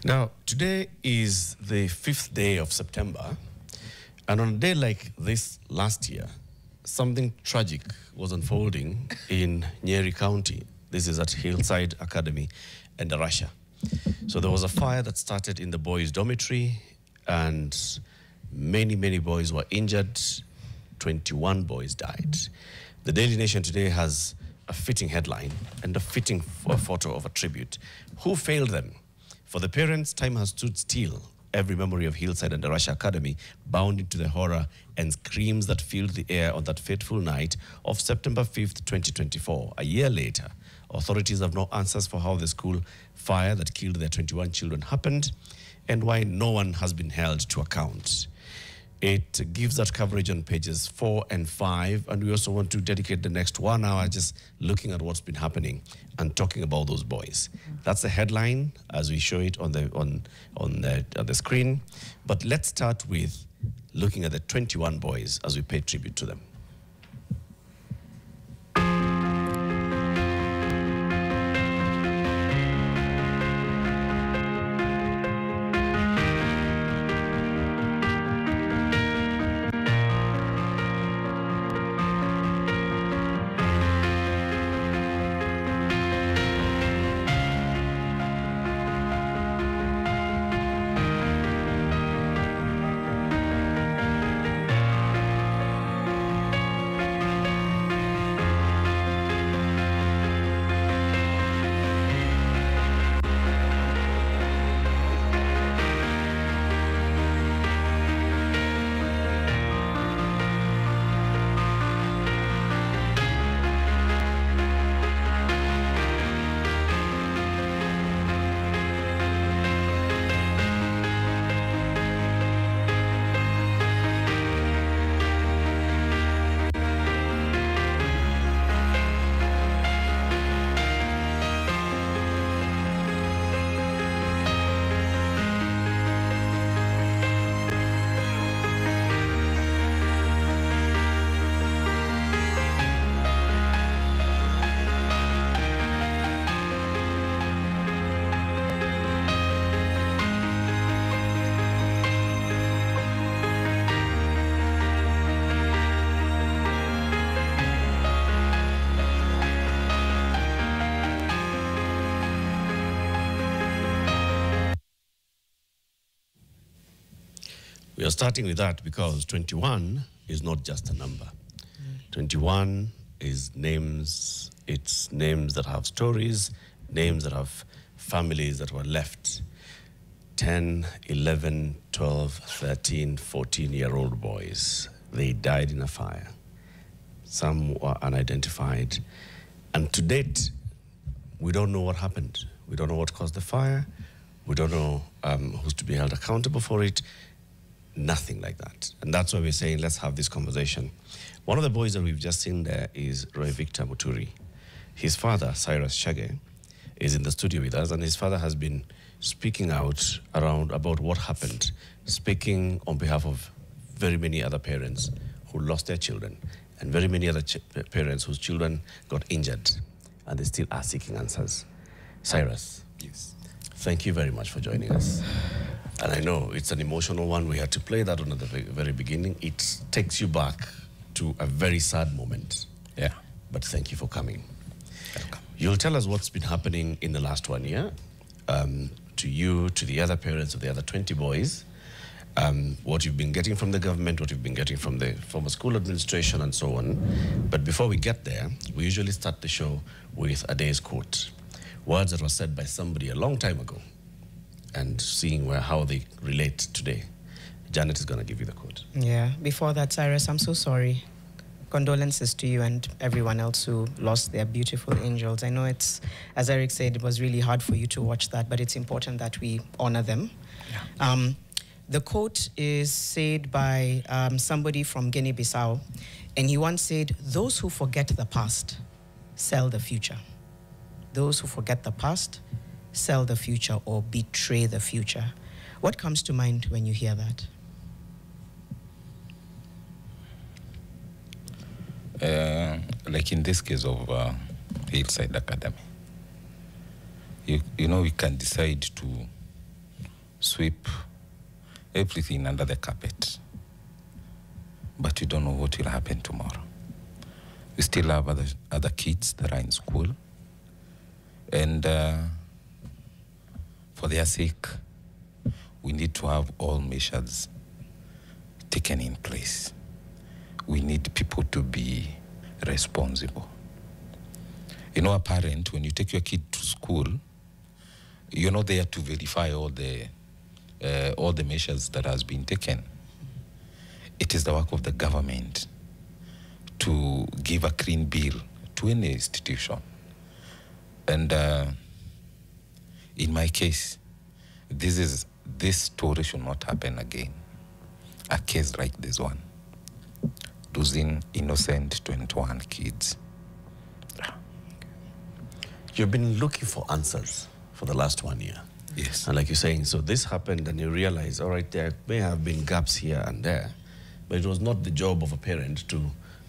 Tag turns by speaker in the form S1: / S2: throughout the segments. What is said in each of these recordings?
S1: Now, today is the 5th day of September, and on a day like this last year, something tragic was unfolding in Nyeri County. This is at Hillside Academy, Endarasha. So there was a fire that started in the boys' dormitory, and many boys were injured. 21 boys died. The Daily Nation today has a fitting headline and a fitting photo of a tribute. Who failed them? For the parents, time has stood still. Every memory of Hillside Endarasha Academy bound into the horror and screams that filled the air on that fateful night of September 5th, 2024. A year later, authorities have no answers for how the school fire that killed their 21 children happened and why no one has been held to account. It gives that coverage on pages 4 and 5, and we also want to dedicate the next 1 hour just looking at what's been happening and talking about those boys. That's the headline as we show it on the screen. But let's start with looking at the 21 boys as we pay tribute to them. We are starting with that because 21 is not just a number. 21 is names, it's names that have stories, names that have families that were left. 10, 11, 12, 13, 14-year-old boys. They died in a fire. Some were unidentified. And to date, we don't know what happened. We don't know what caused the fire. We don't know who's to be held accountable for it. Nothing like that. And that's why we're saying, let's have this conversation. One of the boys that we've just seen there is Roy Muturi. His father, Cyrus Chege, is in the studio with us, and his father has been speaking out about what happened, speaking on behalf of very many other parents who lost their children, and very many other parents whose children got injured, and they still are seeking answers. Cyrus.
S2: Yes.
S1: Thank you very much for joining us. And I know it's an emotional one. We had to play that one at the very beginning. It takes you back to a very sad moment.
S2: Yeah.
S1: But thank you for coming.
S2: Welcome.
S1: You'll tell us what's been happening in the last 1 year, to you, to the other parents of the other 20 boys, what you've been getting from the government, what you've been getting from the former school administration, and so on. But before we get there, we usually start the show with a day's quote. Words that were said by somebody a long time ago, and seeing how they relate today. Janet is going to give you the quote.
S3: Yeah, before that, Cyrus, I'm so sorry. Condolences to you and everyone else who lost their beautiful angels. I know it's, as Eric said, it was really hard for you to watch that, but it's important that we honor them. Yeah. The quote is said by somebody from Guinea-Bissau, and he once said, "Those who forget the past sell the future. Those who forget the past sell the future or betray the future." What comes to mind when you hear that?
S2: Like in this case of Hillside Academy, you know, we can decide to sweep everything under the carpet. But we don't know what will happen tomorrow. We still have other kids that are in school. And for their sake, we need to have all measures taken in place. We need people to be responsible. You know, a parent, when you take your kid to school, you're not there to verify all the measures that has been taken. It is the work of the government to give a clean bill to any institution. And in my case, this story should not happen again. A case like this one, losing innocent 21 kids.
S1: You've been looking for answers for the last 1 year.
S2: Yes.
S1: And like you're saying, so this happened and you realize, all right, there may have been gaps here and there, but it was not the job of a parent to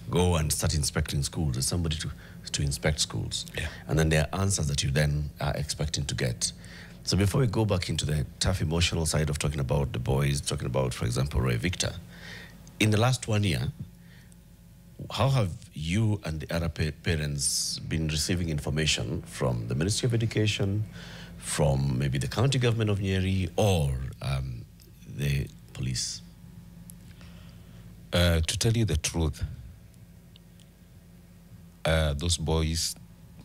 S1: go and start inspecting schools. It's somebody to inspect schools.
S2: Yeah.
S1: And then there are answers that you then are expecting to get. So before we go back into the tough emotional side of talking about the boys, talking about, for example, Roy Victor, in the last 1 year, how have you and the other parents been receiving information from the Ministry of Education, from maybe the county government of Nyeri, or the police?
S2: To tell you the truth, those boys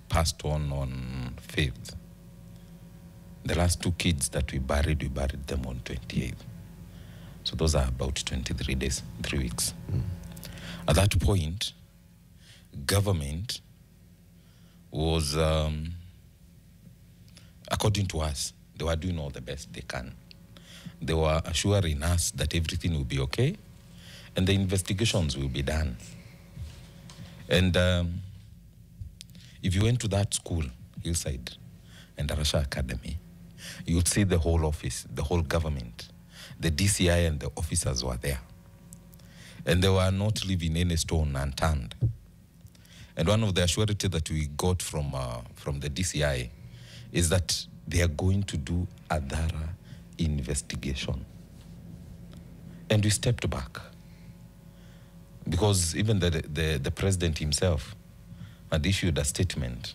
S2: passed on 5th. The last 2 kids that we buried them on 28th. So those are about 23 days, 3 weeks. At that point, government was, according to us, they were doing all the best they can. They were assuring us that everything will be okay and the investigations will be done. And if you went to that school, Hillside Endarasha Academy, you would see the whole office, the whole government, the DCI and the officers were there. And they were not leaving any stone unturned. And one of the assurity that we got from the DCI is that they are going to do a thorough investigation. And we stepped back. Because even the president himself had issued a statement.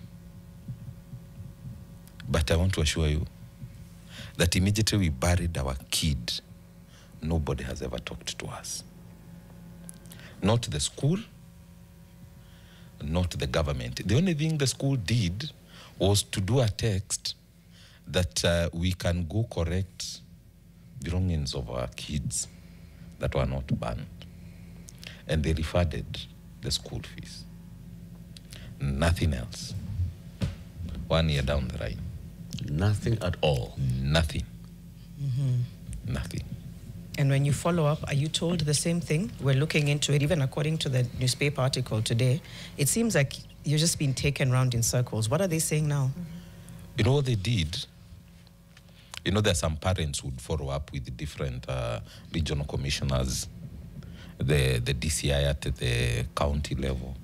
S2: But I want to assure you that immediately we buried our kid, nobody has ever talked to us. Not the school, not the government. The only thing the school did was to do a text that we can go correct belongings of our kids that were not banned. And they refunded the school fees. Nothing else. 1 year down the line.
S1: Nothing at all.
S2: Nothing. Nothing.
S3: And when you follow up, are you told the same thing? We're looking into it, even according to the newspaper article today. It seems like you're just being taken around in circles. What are they saying now?
S2: You know what they did? You know, there are some parents who would follow up with the different regional commissioners, the DCI at the county level.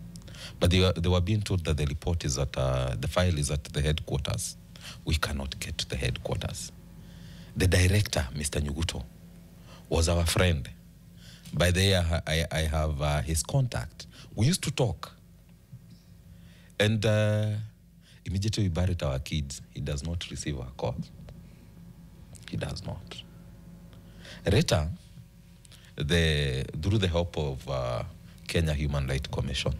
S2: But they were being told that the report is at, the file is at the headquarters. We cannot get to the headquarters. The director, Mr. Nyuguto, was our friend. By the way, I have his contact. We used to talk. And immediately we buried our kids. He does not receive our calls. He does not. Later, through the help of Kenya Human Rights Commission,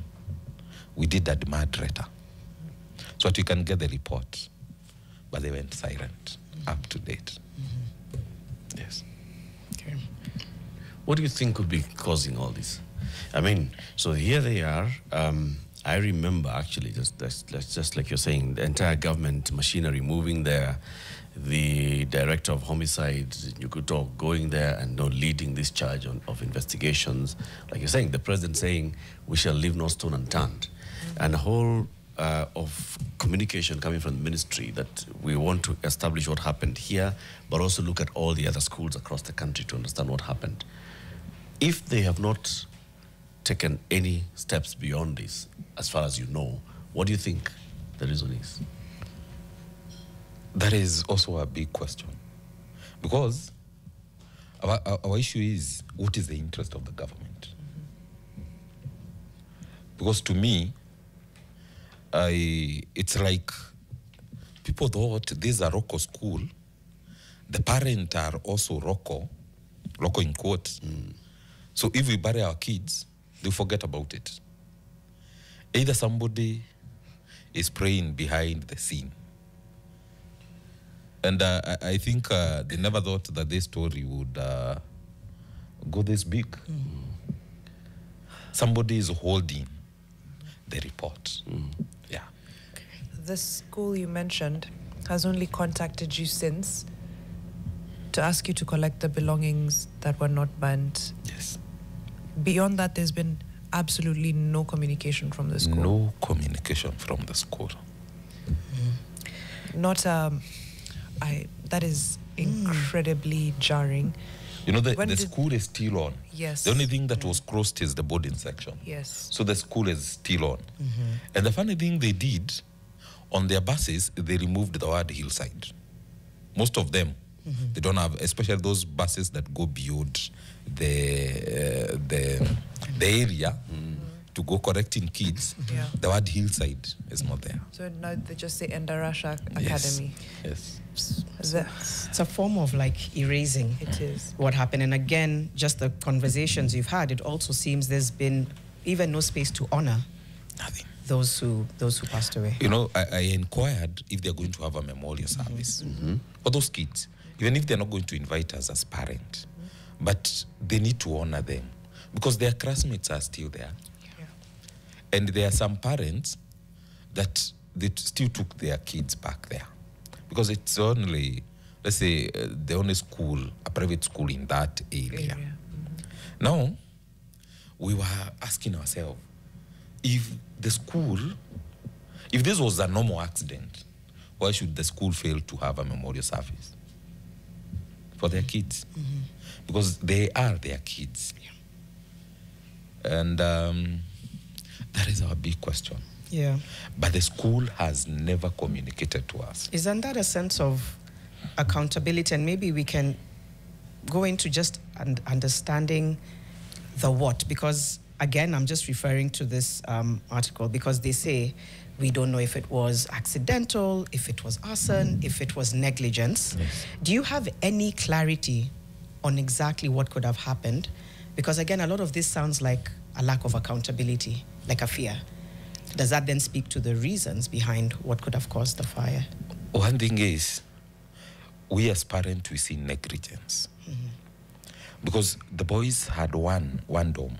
S2: we did a demand letter so that we can get the report. But they went silent, up to date. Yes.
S3: Okay.
S1: What do you think could be causing all this? I mean, so here they are. I remember actually, just like you're saying, the entire government machinery moving there, the director of homicide, Nyuguto, going there and not leading this charge of investigations. Like you're saying, the president saying, we shall leave no stone unturned. And a whole of communication coming from the ministry that we want to establish what happened here, but also look at all the other schools across the country to understand what happened. If they have not taken any steps beyond this, as far as you know, what do you think the reason is?
S2: That is also a big question. Because our issue is, what is the interest of the government? Because to me, it's like people thought this is a Rocco school. The parents are also Rocco in quotes. So if we bury our kids, they forget about it. Either somebody is praying behind the scene. And I think they never thought that this story would go this big. Somebody is holding the report. Yeah.
S4: The school you mentioned has only contacted you since to ask you to collect the belongings that were not burnt.
S2: Yes.
S4: Beyond that, there's been absolutely no communication from the school.
S2: No communication from the school.
S4: Not that is incredibly jarring.
S2: You know, the school is still on.
S4: Yes.
S2: The only thing that was closed is the boarding section.
S4: Yes.
S2: So the school is still on. And the funny thing they did, on their buses, they removed the word Hillside. Most of them, they don't have, especially those buses that go beyond the area to go correcting kids. The word Hillside is not there.
S4: So now they just say Endarasha Academy.
S2: Yes.
S3: It's a form of like erasing
S4: It is.
S3: what happened. And again, just the conversations you've had, it also seems there's been even no space to honor
S2: Nothing.
S3: those who passed away.
S2: You know, I inquired if they're going to have a memorial service for those kids, even if they're not going to invite us as parents, but they need to honor them because their classmates are still there. And there are some parents that they still took their kids back there because it's only, let's say, the only school, a private school in that area. Now, we were asking ourselves, if the school, if this was a normal accident, why should the school fail to have a memorial service for their kids? Because they are their kids. And that is our big question.
S3: Yeah.
S2: But the school has never communicated to us.
S3: Isn't that a sense of accountability? And maybe we can go into just understanding the what, because again, I'm just referring to this article because they say we don't know if it was accidental, if it was arson, if it was negligence. Do you have any clarity on exactly what could have happened? Because again, a lot of this sounds like a lack of accountability, like a fear. Does that then speak to the reasons behind what could have caused the fire?
S2: One thing is, we as parents, we see negligence. Because the boys had one dorm.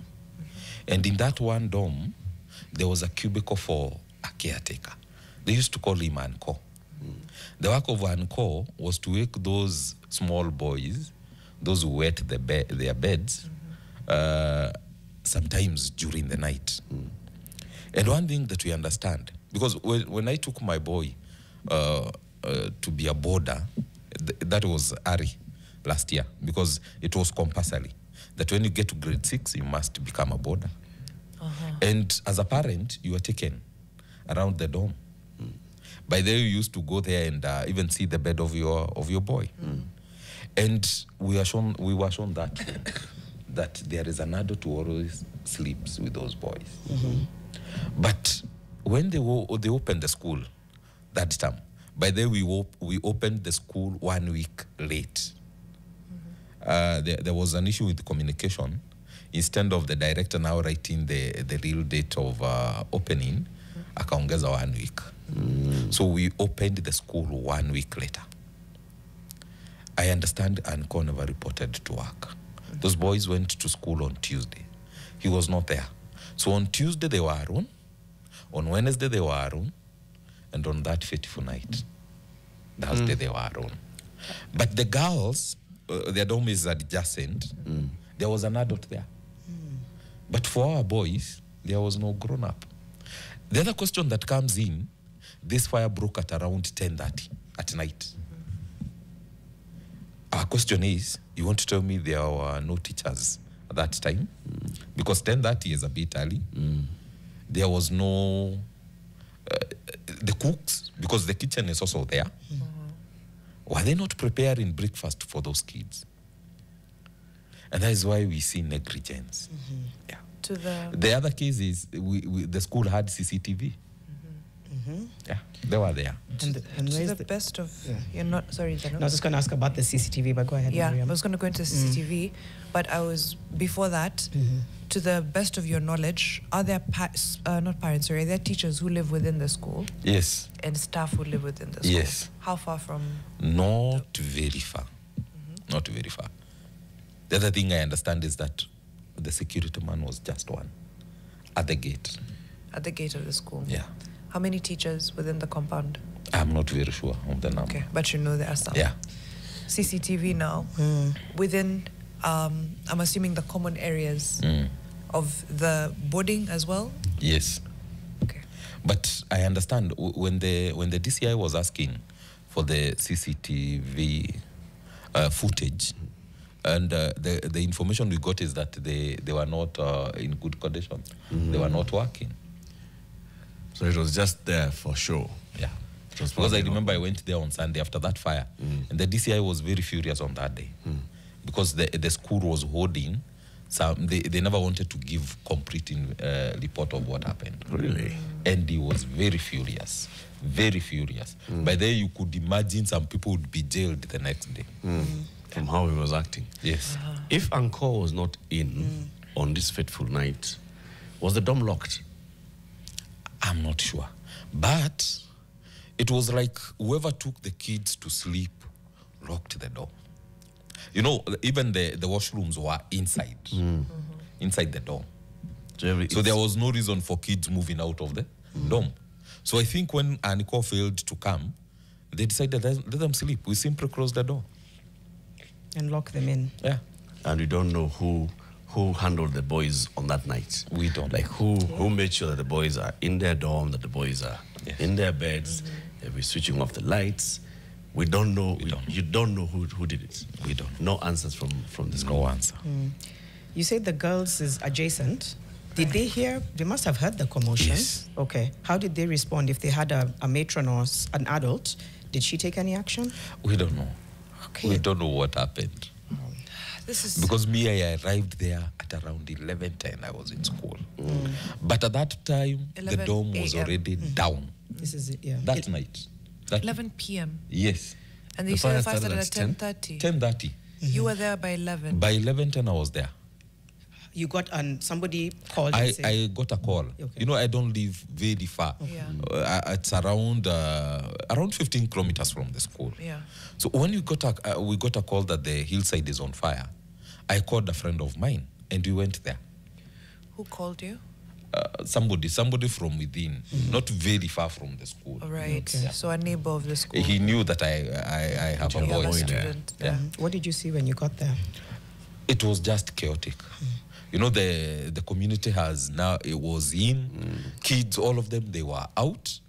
S2: And in that one dorm, there was a cubicle for a caretaker. They used to call him Anko. The work of Anko was to wake those small boys, those who wet their beds, sometimes during the night. And one thing that we understand, because when I took my boy to be a boarder, that was Ari last year, because it was compulsory that when you get to grade 6, you must become a boarder. And as a parent, you were taken around the dorm. By then, you used to go there and even see the bed of your boy. And we were shown that there is an adult who always sleeps with those boys. But when they opened the school that time, by then we opened the school 1 week late. There was an issue with the communication. Instead of the director now writing the real date of opening, akaongeza 1 week. So we opened the school 1 week later. I understand Anko never reported to work. Those boys went to school on Tuesday. He was not there. So on Tuesday they were alone. On Wednesday they were alone. And on that fateful night, Thursday they were alone. But the girls, their dorm is adjacent. There was an adult there. But for our boys, there was no grown-up. The other question that comes in, this fire broke at around 10:30 at night. Our question is, you want to tell me there were no teachers at that time? Because 10:30 is a bit early. There was no... the cooks, because the kitchen is also there, Were they not preparing breakfast for those kids? And that is why we see negligence. Yeah.
S4: To
S2: The other case is the school had CCTV. Yeah, they were there.
S3: And
S4: to
S3: where's
S4: the best of you're not sorry, Dano.
S3: No, I was just going to ask about the CCTV, but go ahead.
S4: Yeah,
S3: Miriam.
S4: I was going to go into CCTV, but I was before that. To the best of your knowledge, are there not parents? Sorry, are there teachers who live within the school?
S2: Yes.
S4: And staff who live within the school?
S2: Yes.
S4: How far from?
S2: Not very far. Not very far. The other thing I understand is that the security man was just one at the gate.
S4: At the gate of the school?
S2: Yeah.
S4: How many teachers within the compound?
S2: I'm not very sure of the number.
S4: Okay, but you know there are some.
S2: Yeah.
S4: CCTV now, within, I'm assuming the common areas of the boarding as well?
S2: Yes.
S4: Okay.
S2: But I understand when the DCI was asking for the CCTV footage, and the information we got is that they were not in good condition. They were not working.
S1: So it was just there for show.
S2: Yeah. Because I remember I went there on Sunday after that fire, and the DCI was very furious on that day because the school was holding. They never wanted to give complete report of what happened.
S1: Really?
S2: And he was very furious. Very furious. By then you could imagine some people would be jailed the next day.
S1: From how he was acting.
S2: Yes.
S1: If Angkor was not in on this fateful night, was the dome locked?
S2: I'm not sure. But it was like whoever took the kids to sleep locked the door. You know, even the washrooms were inside. Inside the dome. So there was no reason for kids moving out of the dome. So I think when Aniko failed to come, they decided let them sleep. We simply closed the door.
S3: And lock them in.
S2: Yeah.
S1: And we don't know who handled the boys on that night.
S2: We don't.
S1: Like who made sure that the boys are in their dorm, that the boys are in their beds, that we're switching off the lights. We don't know. You don't know who did it.
S2: We don't.
S1: No answers from the school.
S2: No answer.
S3: You said the girls is adjacent. Did they hear? They must have heard the commotion.
S2: Yes.
S3: Okay. How did they respond? If they had a matron or an adult, did she take any action?
S2: We don't know.
S3: Okay.
S2: We don't know what happened.
S4: This is
S2: Because I arrived there at around 11:10. I was in school. But at that time, the
S4: 11
S2: dome was
S4: a.m.
S2: already down.
S3: This is it, yeah.
S2: That night.
S4: 11 p.m.
S2: Yes.
S4: And they
S1: The
S4: said the
S1: fire
S4: fire started
S1: started
S4: at
S1: at
S4: 10:30.
S2: 10:30.
S4: You were there by 11.
S2: By 11:10, I was there.
S3: You got somebody called and said,
S2: I got a call.
S3: Okay.
S2: You know, I don't live very far.
S4: Yeah.
S2: It's around 15 kilometers from the school.
S4: Yeah.
S2: So when we got a call that the hillside is on fire, I called a friend of mine and we went there.
S4: Who called you?
S2: Somebody from within, not very far from the school.
S4: All right.
S3: Okay.
S4: So a neighbor of the school.
S2: He knew that I have a
S4: You have a
S2: boy there.
S4: student
S2: Yeah.
S4: there.
S3: what did you see when you got there?
S2: It was just chaotic. You know, the community it was in, kids, all of them, they were out,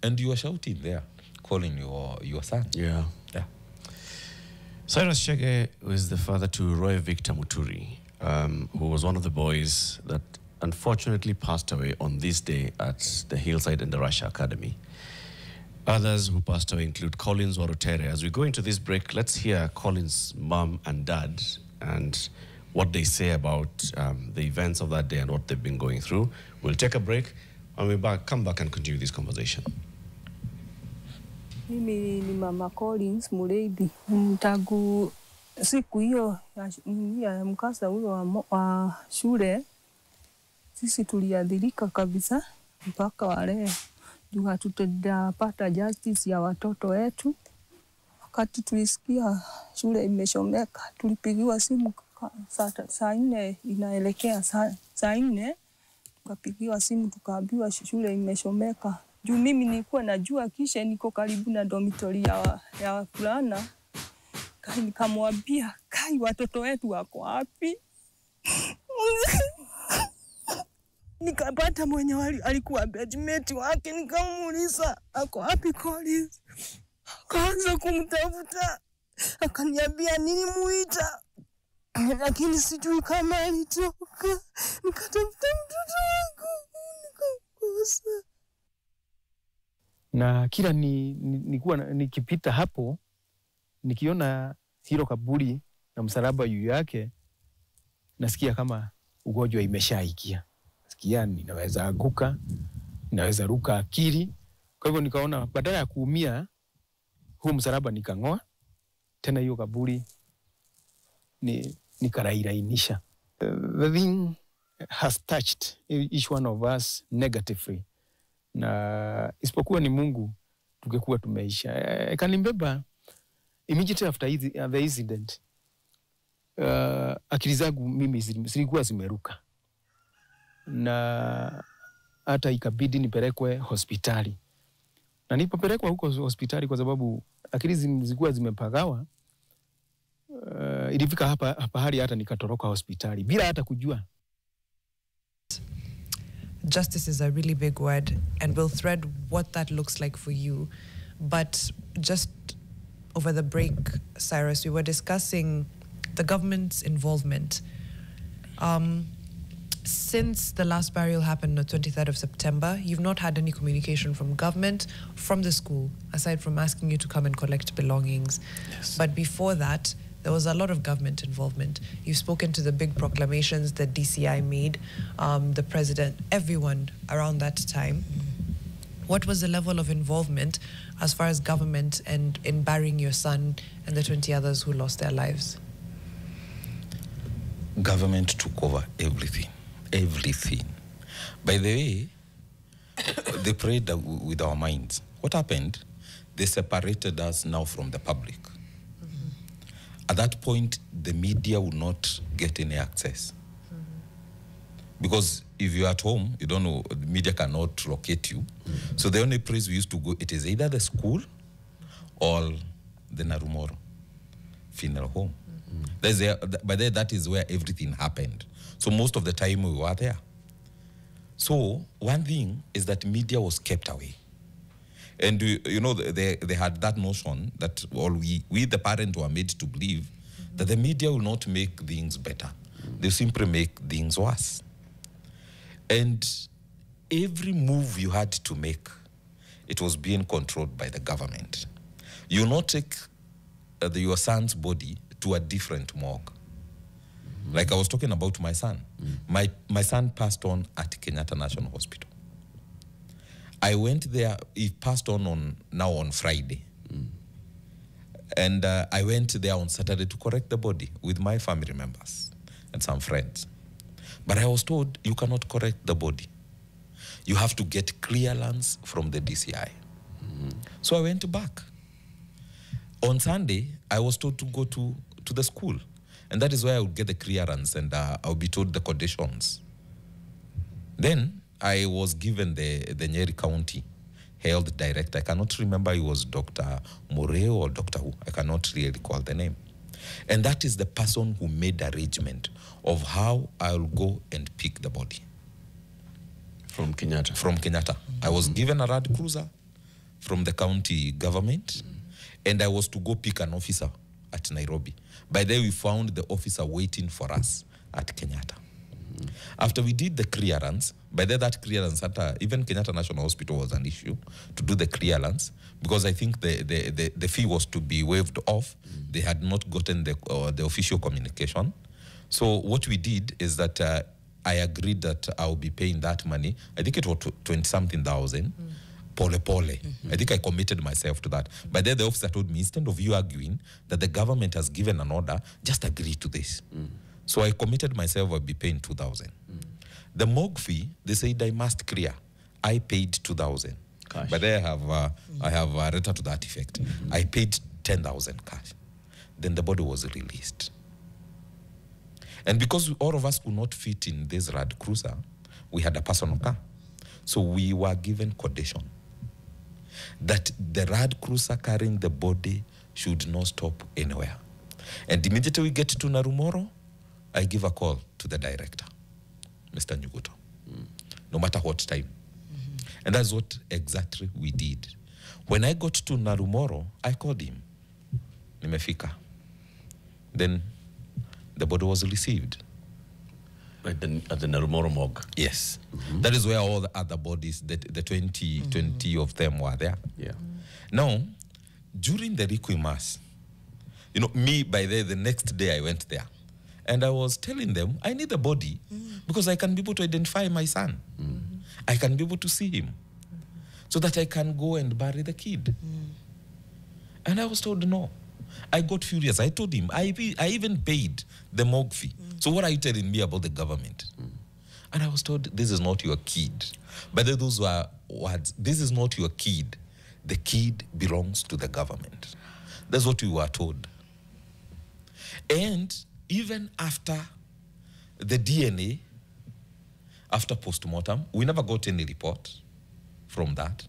S2: and you were shouting there, calling your son.
S1: Yeah.
S2: Yeah.
S1: Cyrus Chege was the father to Roy Muturi, who was one of the boys that unfortunately passed away on this day at the Hillside Endarasha Academy. Others who passed away include Collins Warutere. As we go into this break, let's hear Collins' mom and dad and what they say about the events of that day and what they've been going through. We'll take a break and we'll come back and continue this conversation.
S5: Mimi ni Mama Collins Mureithi. Tangu siku hiyo ya mkasa huyo wa shule, sisi tuliadhirika kabisa mpaka wa leo. Juu hatutapata justice ya watoto wetu. Wakati tulisikia shule imeshomeka, tulipigiwa simu saa 4 inaelekea saa 4, tukapigiwa simu tukaambiwa shule imeshomeka. Juu mimi nilikuwa najua kisha niko karibu na dormitory ya fulana. Nikamwambia, Kai, watoto wetu wako wapi? Nikapata mwenye alikuwa bedmate wake, nikamuuliza ako wapi Collins. Kaanza kumtafuta, akaniambia nilimuita, lakini sijui kama alitoka. Nikatafuta mtoto wangu nikakosa.
S6: Na kila nilikuwa nikipita hapo nikiona hilo kaburi na msalaba juu yake, nasikia kama ugonjwa imeshaikia. Nasikia ninaweza anguka, ninaweza ruka akili. Kwa hivyo nikaona badala ya kuumia, huu msalaba nikang'oa, tena hiyo kaburi nikarairainisha. The thing has touched each one of us negatively. Na isipokuwa ni Mungu, tungekuwa tumeisha. I can remember immediately after the incident, akili zangu mimi zilikuwa zimeruka. Na hata ikabidi nipelekwe hospitali. Na nilipopelekwa huko hospitali kwa sababu akili zilikuwa zimepagawa, ilifika hapa hali hata nikatoroka hospitali bila hata kujua.
S4: Justice is a really big word, and we'll thread what that looks like for you. But just over the break, Cyrus, we were discussing the government's involvement. Since the last burial happened on the 23rd of September, you've not had any communication from government, from the school, aside from asking you to come and collect belongings.
S1: Yes.
S4: But before that, there was a lot of government involvement. You've spoken to the big proclamations that DCI made, the president, everyone around that time. What was the level of involvement as far as government and in burying your son and the 20 others who lost their lives?
S2: Government took over everything. Everything. By the way, they prayed with our minds. What happened? They separated us now from the public. At that point, the media would not get any access. Because if you're at home, you don't know, the media cannot locate you. So the only place we used to go, it is either the school or the Narumoro funeral home. By there, that is where everything happened. So most of the time we were there. So one thing is that media was kept away. And you know, they had that notion that we the parents were made to believe that the media will not make things better. They simply make things worse. And every move you had to make, it was being controlled by the government. You not take your son's body to a different morgue. Like I was talking about my son. My son passed on at Kenyatta National Hospital. I went there, he passed on Friday. And I went there on Saturday to correct the body with my family members and some friends. But I was told, you cannot correct the body. You have to get clearance from the DCI. So I went back. On Sunday, I was told to go to the school. And that is where I would get the clearance and I'll be told the conditions. Then I was given the Nyeri County Health Director. I cannot remember it was Dr. Moreo or Dr. who. I cannot really recall the name. And that is the person who made the arrangement of how I'll go and pick the body.
S1: From Kenyatta?
S2: From Kenyatta. I was given a rad cruiser from the county government, and I was to go pick an officer at Nairobi. By then we found the officer waiting for us at Kenyatta. After we did the clearance, by then that clearance, even Kenyatta National Hospital was an issue to do the clearance, because I think the fee was to be waived off. They had not gotten the official communication. So what we did is that I agreed that I'll be paying that money. I think it was 20-something thousand. Pole. I think I committed myself to that. But then the officer told me, instead of you arguing that the government has given an order, just agree to this. So I committed myself, I'll be paying 2,000. The morgue fee, they said I must clear. I paid 2,000. But I have a letter to that effect. I paid 10,000 cash. Then the body was released. And because all of us could not fit in this rad cruiser, we had a personal car. So we were given condition that the rad cruiser carrying the body should not stop anywhere. And immediately we get to Narumoro, I give a call to the director, Mr. Nyuguto, no matter what time. And that's what exactly we did. When I got to Narumoro, I called him. Nimefika. Then the body was received.
S1: At the Narumoro morgue?
S2: Yes. That is where all the other bodies, the 20 of them were there.
S1: Yeah.
S2: Now, during the Requiem Mass, You know, me, by the next day I went there. And I was telling them, I need the body because I can be able to identify my son. I can be able to see him so that I can go and bury the kid. And I was told no. I got furious. I told him, I even paid the morgue fee. So what are you telling me about the government? And I was told, this is not your kid. But those were words. This is not your kid. The kid belongs to the government. That's what we were told. And even after the DNA, after post-mortem, we never got any report from that.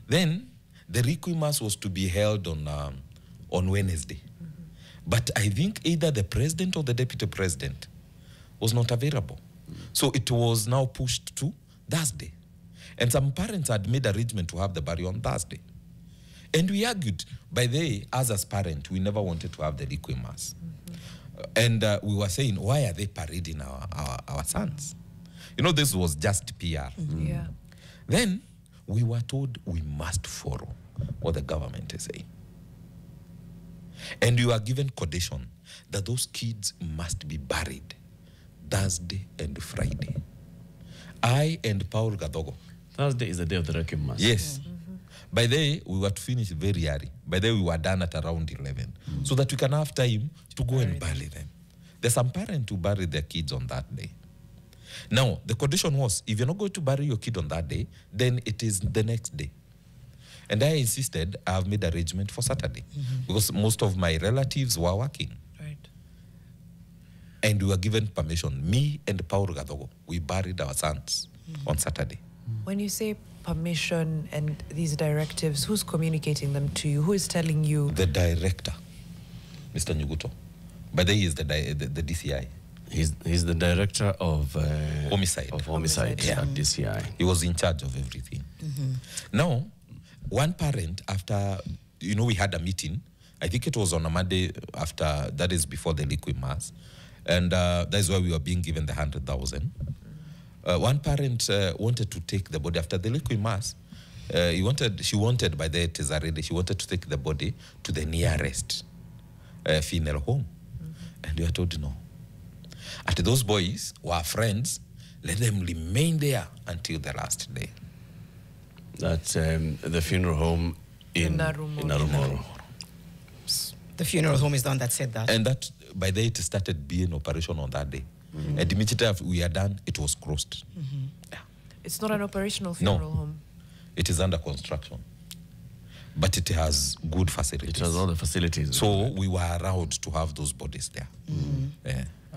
S2: Then the requiem mass was to be held on Wednesday. But I think either the president or the deputy president was not available. So it was now pushed to Thursday. And some parents had made arrangement to have the burial on Thursday. And we argued, by the way, as parents, we never wanted to have the requiem mass. And we were saying, why are they parading our sons? You know, this was just PR.
S4: Yeah.
S2: Then we were told we must follow what the government is saying. And we were given condition that those kids must be buried Thursday and Friday. I and Paul Gadogo.
S1: Thursday is the day of the requiem mass.
S2: Yes. By the way, we were to finish very early. By the way, we were done at around 11. So that we can have time to go and bury them. There's some parents who bury their kids on that day. Now, the condition was, if you're not going to bury your kid on that day, then it is the next day. And I insisted, I have made arrangement for Saturday. Because most of my relatives were working.
S4: Right.
S2: And we were given permission. Me and Paul Gadogo, we buried our sons on Saturday.
S4: When you say permission and these directives, who's communicating them to you? Who is telling you?
S2: The director, Mr. Nyuguto. But then he is the DCI.
S1: He's the director of
S2: homicide.
S1: Of homicide
S2: Yeah.
S1: at DCI.
S2: He was in charge of everything. Now, one parent, after, you know, we had a meeting. I think it was on a Monday after, that is before the liquid mass. And that is why we were being given the 100,000. One parent wanted to take the body after the liquid mass. She wanted, by the Tesarede, she wanted to take the body to the nearest funeral home. And we were told no. After those boys were friends, let them remain there until the last day.
S1: That's the funeral home in Narumoro.
S3: The funeral home is the one that said that.
S2: And that, by the way, it started being operation on that day. And immediately after we are done, it was closed. Yeah.
S4: It's not an operational funeral home.
S2: It is under construction. But it has good facilities.
S1: It has all the facilities.
S2: So we were allowed to have those bodies there.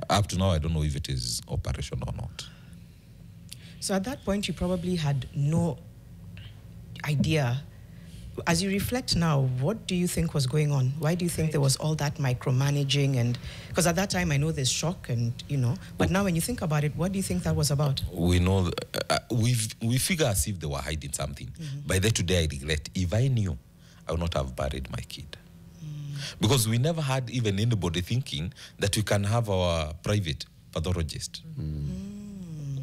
S2: Up to now, I don't know if it is operational or not.
S3: So at that point, you probably had no idea. As you reflect now, what do you think was going on? Why do you think there was all that micromanaging? And because at that time, I know there's shock and, you know, but now when you think about it, what do you think that was about?
S2: We know, we figure as if they were hiding something. By that today, I regret. If I knew, I would not have buried my kid. Because we never had even anybody thinking that we can have our private pathologist.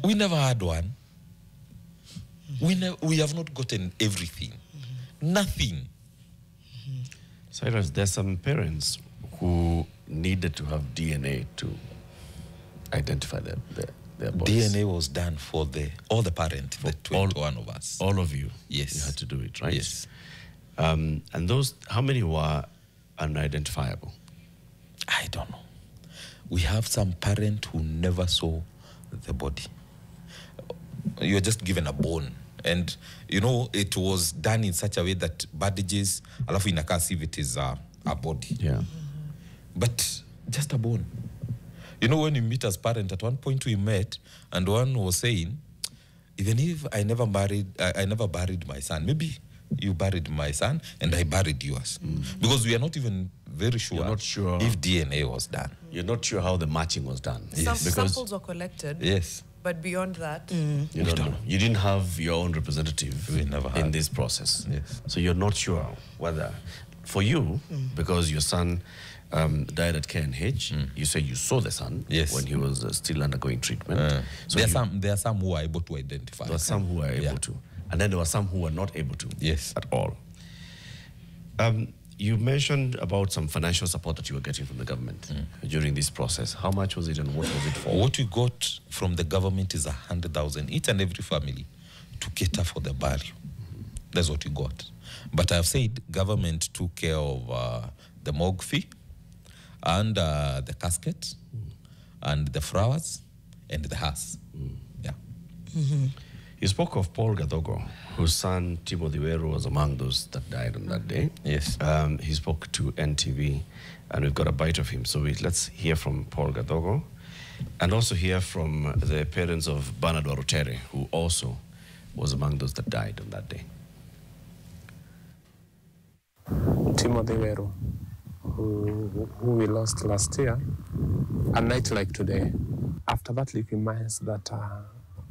S2: We never had one. We have not gotten everything. Nothing.
S1: Cyrus, there's some parents who needed to have DNA to identify their bodies.
S2: DNA was done for all the parents, the 21 of us.
S1: All of you.
S2: Yes.
S1: You had to do it, right?
S2: Yes.
S1: And those, how many were unidentifiable?
S2: I don't know. We have some parent who never saw the body. You're just given a bone. And, you know, it was done in such a way that bandages, alafu inakaa as if it is a body.
S1: Yeah.
S2: But just a bone. You know, when you meet as parent, at one point we met, and one was saying, even if I never buried my son, maybe you buried my son and I buried yours. Because we are not even very sure,
S1: You're not sure
S2: if DNA was done.
S1: You're not sure how the matching was done.
S2: Yes.
S4: Samples were collected.
S2: Yes.
S4: But beyond that,
S1: You don't know. You didn't have your own representative
S2: We never had.
S1: in this process.
S2: Yes.
S1: So you're not sure whether, for you, because your son died at KNH, you say you saw the son when he was still undergoing treatment. So
S2: there are some who are able to identify.
S1: there were some who were able to. And then there were some who were not able to
S2: Yes.
S1: at all. You mentioned about some financial support that you were getting from the government during this process. How much was it and what was it for?
S2: What we got from the government is 100,000 each and every family to cater for the burial. That's what we got. But I've said government took care of the morgue fee and the casket and the flowers and the hearse. Yeah.
S1: You spoke of Paul Gadogo, whose son Timothy Weru was among those that died on that day.
S2: Yes.
S1: He spoke to NTV, and we've got a bite of him. So let's hear from Paul Gadogo, and also hear from the parents of Bernard Warutere, who also was among those that died on that day.
S7: Timothy Weru, who we lost last year, a night like today. After that reminds that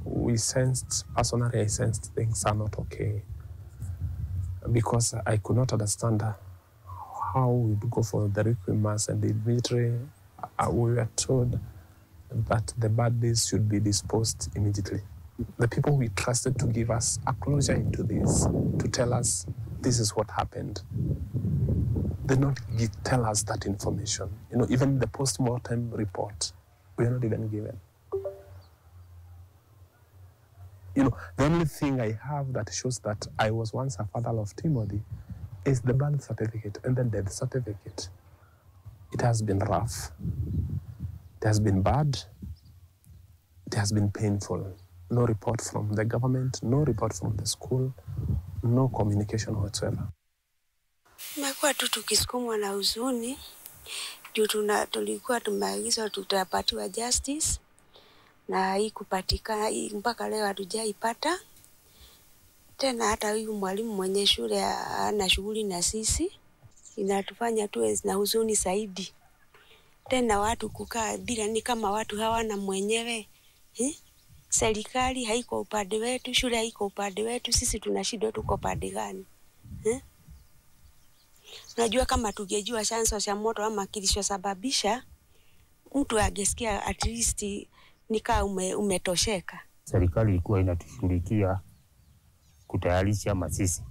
S7: we sensed, personally I sensed things are not okay, because I could not understand how we'd go for the Requiem Mass, and immediately we were told that the bad days should be disposed immediately. The people we trusted to give us a closure into this, to tell us this is what happened, did not tell us that information. You know, even the post-mortem report, we are not even given. You know, the only thing I have that shows that I was once a father of Timothy is the birth certificate and the death certificate. It has been rough. It has been bad. It has been painful. No report from the government, no report from the school, no communication whatsoever.
S8: Tumekuwa tu tukisukumwa na huzuni juu tulikuwa tumeagizwa tutapatiwa justice na haikupatikana mpaka leo hatujaipata. Tena hata huyu mwalimu mwenye shule ana shughuli na sisi, inatufanya tuwe na huzuni zaidi. Tena watu kukaa bila, ni kama watu hawana mwenyewe. Serikali haiko upande wetu, shule haiko upande wetu, sisi tunashindwa tuko upande gani? Unajua kama tungejua chanzo cha moto ama kilichosababisha, mtu angesikia at least nikaa umetosheka.
S9: Serikali ilikuwa inatushughulikia kutayarisha mazishi,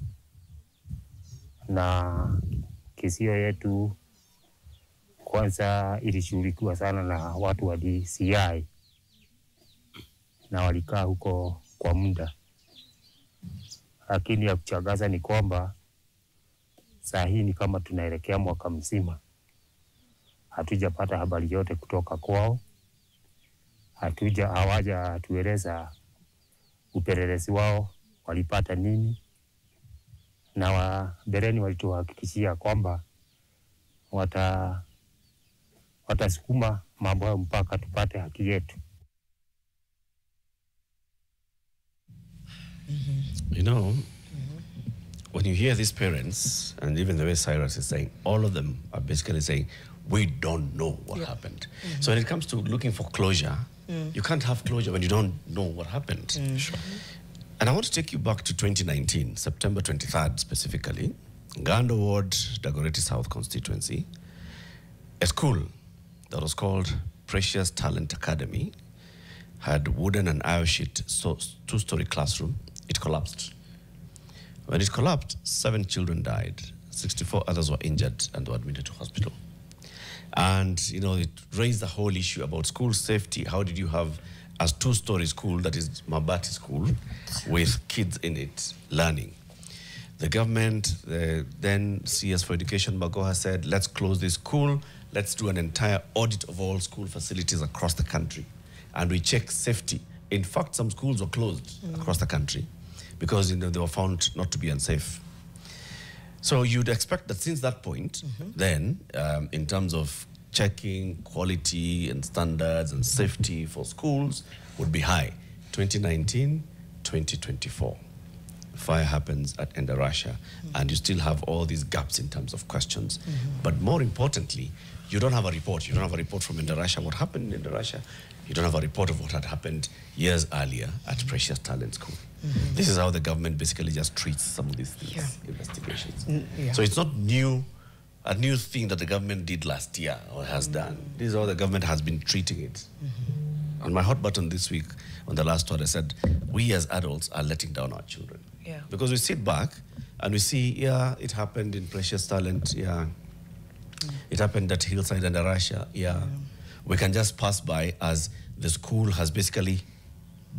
S9: na kisio yetu kwanza ilishughulikiwa sana na watu wa DCI, na walikaa huko kwa muda. Lakini ya kuchagaza ni kwamba saa hii ni kama tunaelekea mwaka mzima, hatujapata habari yote kutoka kwao. Hawaja tueleza upelelezi wao walipata nini, na bereni walituhakikishia kwamba watasukuma mambo hayo mpaka tupate haki yetu.
S1: You know, when you hear these parents, and even the way Cyrus is saying, all of them are basically saying, we don't know what happened. So when it comes to looking for closure, you can't have closure when you don't know what happened. Sure. And I want to take you back to 2019, September 23rd specifically, Gando Ward, Dagoretti South constituency, a school that was called Precious Talent Academy had wooden and iron sheet two-story classroom. It collapsed. When it collapsed, 7 children died, 64 others were injured and were admitted to hospital. And, you know, it raised the whole issue about school safety. How did you have a 2-story school, that is Mabati school, with kids in it learning? The government, then CS for Education, Magoha, said, let's close this school. Let's do an entire audit of all school facilities across the country. And we check safety. In fact, some schools were closed across the country because, you know, they were found not to be unsafe. So you'd expect that since that point, then, in terms of checking quality and standards and safety for schools would be high. 2019, 2024. Fire happens at Endarasha, and you still have all these gaps in terms of questions. But more importantly, you don't have a report. You don't have a report from Endarasha, what happened in Endarasha. You don't have a report of what had happened years earlier at Precious Talent School. This is how the government basically just treats some of these things, investigations. So it's not a new thing that the government did last year or has done. This is how the government has been treating it. On my hot button this week, on the last one, I said, we as adults are letting down our children. Because we sit back And we see, yeah, it happened in Precious Talent, yeah. It happened at Hillside Endarasha, yeah. We can just pass by as the school has basically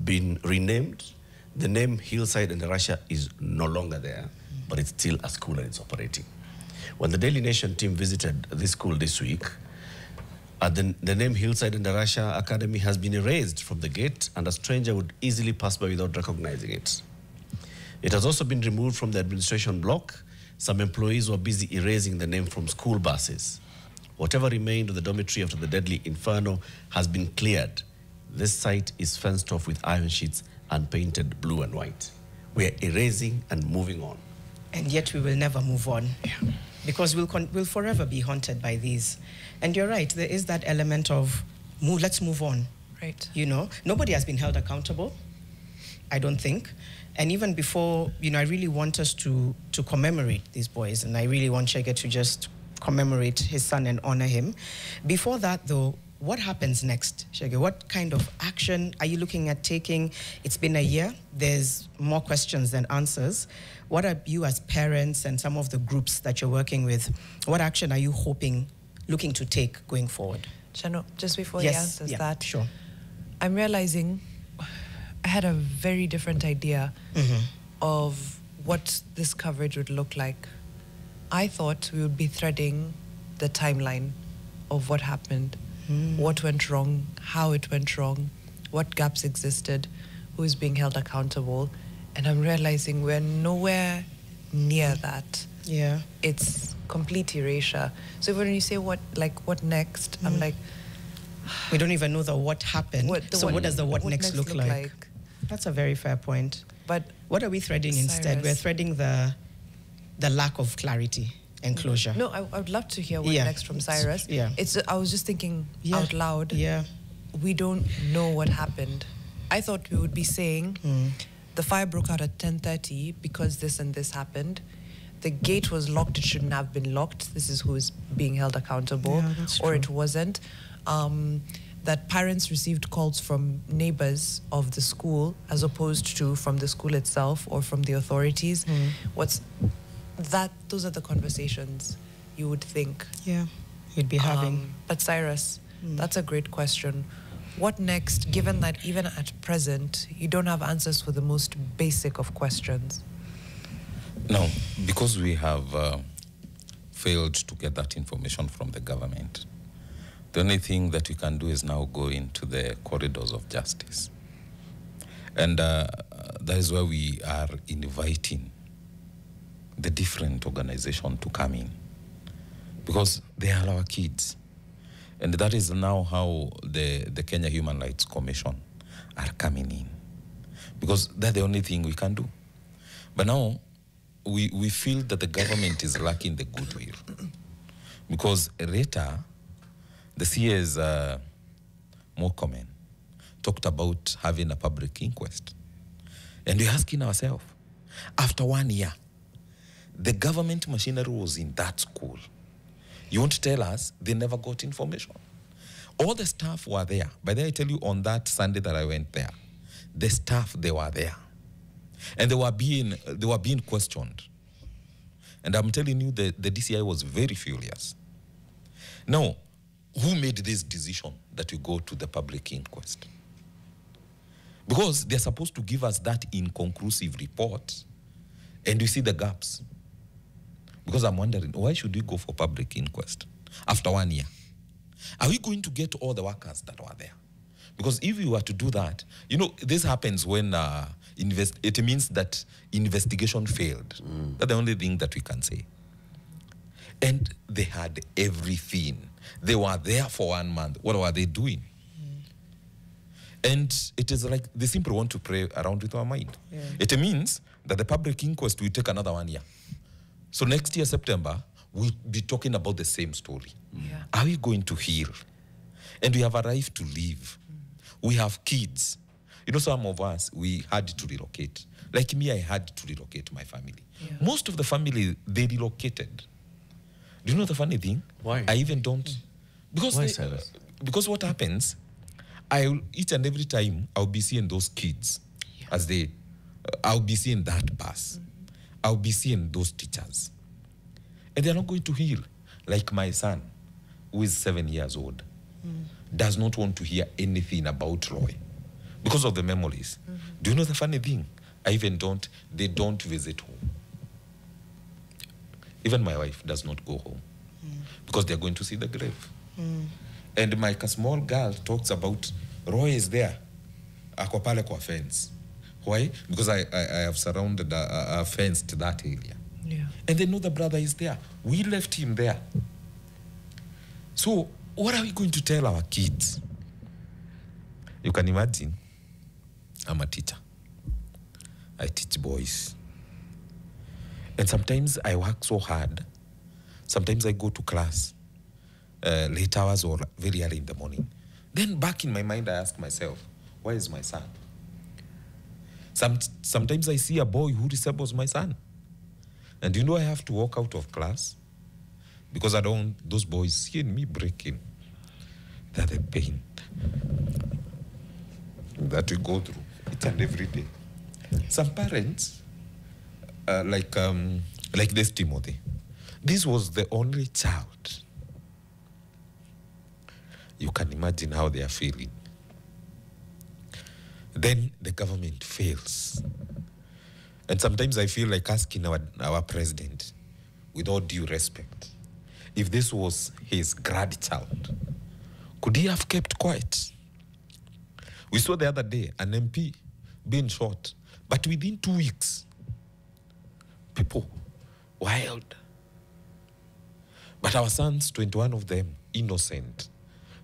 S1: been renamed. The name Hillside Endarasha is no longer there, but it's still a school and it's operating. When the Daily Nation team visited this school this week, the name Hillside Endarasha Academy has been erased from the gate, and a stranger would easily pass by without recognizing it. It has also been removed from the administration block. Some employees were busy erasing the name from school buses. Whatever remained of the dormitory after the deadly inferno has been cleared. This site is fenced off with iron sheets and painted blue and white. We are erasing and moving on.
S3: And yet we will never move on. Yeah. Because we'll forever be haunted by these. And you're right, there is that element of, let's move on.
S4: Right.
S3: You know, nobody has been held accountable, I don't think. And even before, you know, I really want us to commemorate these boys, and I really want Chege to just commemorate his son and honor him. Before that, though, what happens next, Chege? What kind of action are you looking at taking? It's been a year. There's more questions than answers. What are you as parents and some of the groups that you're working with, what action are you looking to take going forward?
S4: Chano, just before he answers that,
S3: sure.
S4: I'm realizing I had a very different idea of what this coverage would look like. I thought we would be threading the timeline of what happened, what went wrong, how it went wrong, what gaps existed, who is being held accountable. And I'm realizing we're nowhere near that.
S3: Yeah.
S4: It's complete erasure. So when you say what next, I'm like,
S3: we don't even know the what happened. What does the what next look like? That's a very fair point.
S4: But
S3: what are we threading instead? We're threading the lack of clarity and closure.
S4: No, I would love to hear what next from Cyrus.
S3: Yeah.
S4: I was just thinking out loud.
S3: Yeah.
S4: We don't know what happened. I thought we would be saying the fire broke out at 10:30 because this and this happened. The gate was locked. It shouldn't have been locked. This is who is being held accountable.
S3: Yeah, that's
S4: or
S3: true.
S4: it wasn't. That parents received calls from neighbors of the school as opposed to from the school itself or from the authorities. Those are the conversations you would think.
S3: Yeah, you'd be having.
S4: But Cyrus, that's a great question. What next, given that even at present, you don't have answers for the most basic of questions?
S2: No, because we have failed to get that information from the government. The only thing that we can do is now go into the corridors of justice. And that is where we are inviting the different organizations to come in, because they are our kids. And that is now how the Kenya Human Rights Commission are coming in, because that's the only thing we can do. But now we feel that the government is lacking the goodwill, because later the CS Mokomen talked about having a public inquest. And we're asking ourselves, after 1 year, the government machinery was in that school. You want to tell us they never got information? All the staff were there. By the way, I tell you, on that Sunday that I went there, the staff, they were there. And they were being questioned. And I'm telling you, the DCI was very furious. Now, who made this decision that we go to the public inquest? Because they're supposed to give us that inconclusive report, and we see the gaps. Because I'm wondering, why should we go for public inquest after 1 year? Are we going to get all the workers that were there? Because if you were to do that, you know, this happens when it means that investigation failed. That's the only thing that we can say. And they had everything. They were there for 1 month. What were they doing? And it is like they simply want to play around with our mind.
S3: Yeah.
S2: It means that the public inquest will take another 1 year. So next year, September, we'll be talking about the same story.
S4: Yeah.
S2: Are we going to heal? And we have arrived to live. We have kids. You know, some of us, we had to relocate. Like me, I had to relocate my family.
S4: Yeah.
S2: Most of the family, they relocated. Do you know the funny thing?
S1: Why?
S2: I even don't. Because
S1: Why, Cyrus?
S2: Because what happens, each and every time I'll be seeing those kids as I'll be seeing that bus. I'll be seeing those teachers. And they're not going to heal. Like my son, who is 7 years old, does not want to hear anything about Roy because of the memories. Do you know the funny thing? They don't visit home. Even my wife does not go home because they're going to see the grave. And my small girl talks about Roy is there. Ako pale kwa fence. Why? Because I have surrounded a fence to that area.
S4: Yeah.
S2: And they know the brother is there. We left him there. So what are we going to tell our kids? You can imagine, I'm a teacher. I teach boys. And sometimes I work so hard. Sometimes I go to class late hours or very early in the morning. Then back in my mind, I ask myself, where is my son? Sometimes I see a boy who resembles my son. And you know I have to walk out of class because I don't want those boys seeing me breaking. That the pain that we go through each and every day. Some parents, like this Timothy, this was the only child. You can imagine how they are feeling. Then the government fails. And sometimes I feel like asking our president, with all due respect, if this was his grandchild, could he have kept quiet? We saw the other day an MP being shot, but within 2 weeks, people, wild. But our sons, 21 of them, innocent.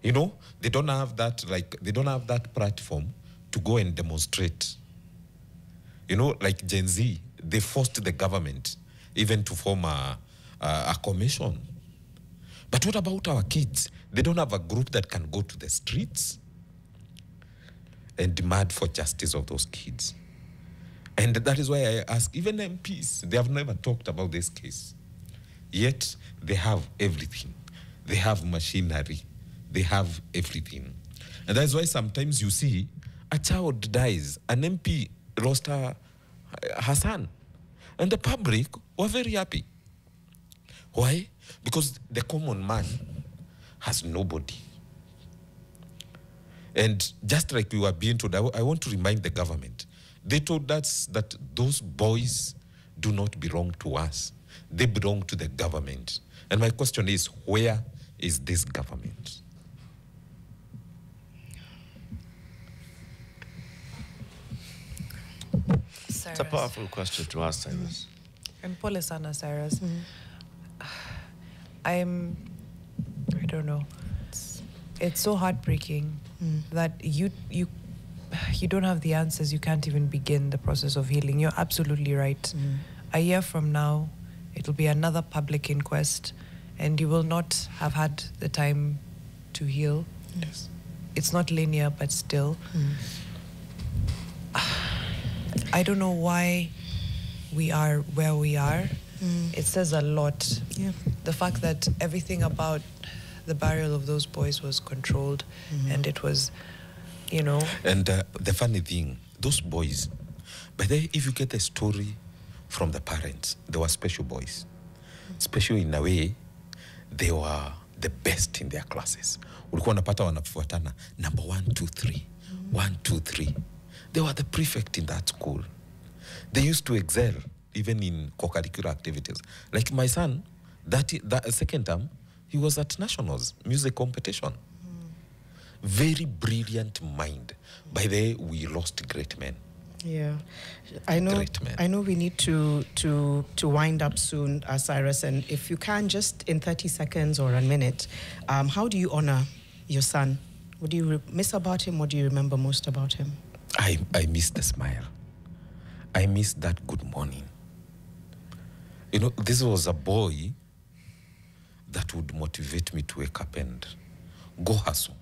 S2: You know, they don't have that platform to go and demonstrate. You know, like Gen Z, they forced the government even to form a commission. But what about our kids? They don't have a group that can go to the streets and demand for justice of those kids. And that is why I ask, even MPs, they have never talked about this case. Yet, they have everything. They have machinery. They have everything. And that's why sometimes you see a child dies, an MP lost her son. And the public were very happy. Why? Because the common man has nobody. And just like we were being told, I want to remind the government, they told us that those boys do not belong to us. They belong to the government. And my question is, where is this government?
S1: It's a powerful question to ask, Cyrus.
S4: And pole sana, Cyrus. I don't know. It's so heartbreaking that you don't have the answers. You can't even begin the process of healing. You're absolutely right. A year from now, it'll be another public inquest, and you will not have had the time to heal.
S1: Yes.
S4: It's not linear, but still. I don't know why we are where we are. It says a lot.
S3: Yeah.
S4: The fact that everything about the burial of those boys was controlled, and it was, you know.
S2: And the funny thing, those boys, but if you get the story from the parents, they were special boys. Special in a way, they were the best in their classes. Ulikuwa unapata wanafuatana number 1, 2, 3. 1, 2, 3. They were the prefect in that school. They used to excel even in co-curricular activities. Like my son, that second term, he was at nationals, music competition. Very brilliant mind. By the way, we lost great men.
S3: Yeah, I know.
S2: Great men.
S3: I know we need to wind up soon, Cyrus. And if you can, just in 30 seconds or a minute, how do you honor your son? What do you miss about him? What do you remember most about him?
S2: I miss the smile. I miss that good morning. You know, this was a boy that would motivate me to wake up and go hustle.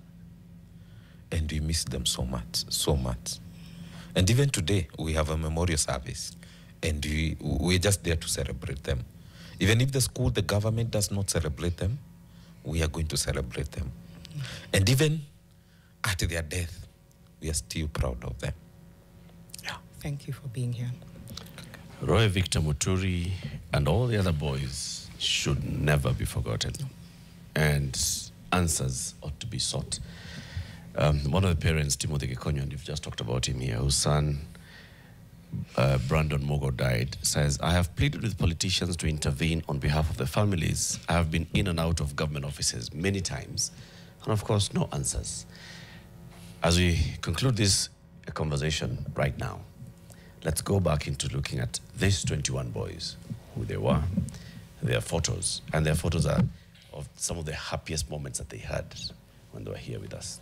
S2: And we miss them so much, so much. And even today, we have a memorial service. And we're just there to celebrate them. Even if the school, the government does not celebrate them, we are going to celebrate them. And even at their death, we are still proud of them. Yeah.
S3: Thank you for being here.
S1: Roy Victor Muturi and all the other boys should never be forgotten. And answers ought to be sought. One of the parents, Timothy Gekonyo, and you've just talked about him here, whose son, Brandon Mogo, died, says, I have pleaded with politicians to intervene on behalf of the families. I have been in and out of government offices many times, and of course, no answers. As we conclude this conversation right now, let's go back into looking at these 21 boys, who they were, their photos, and their photos are of some of the happiest moments that they had when they were here with us.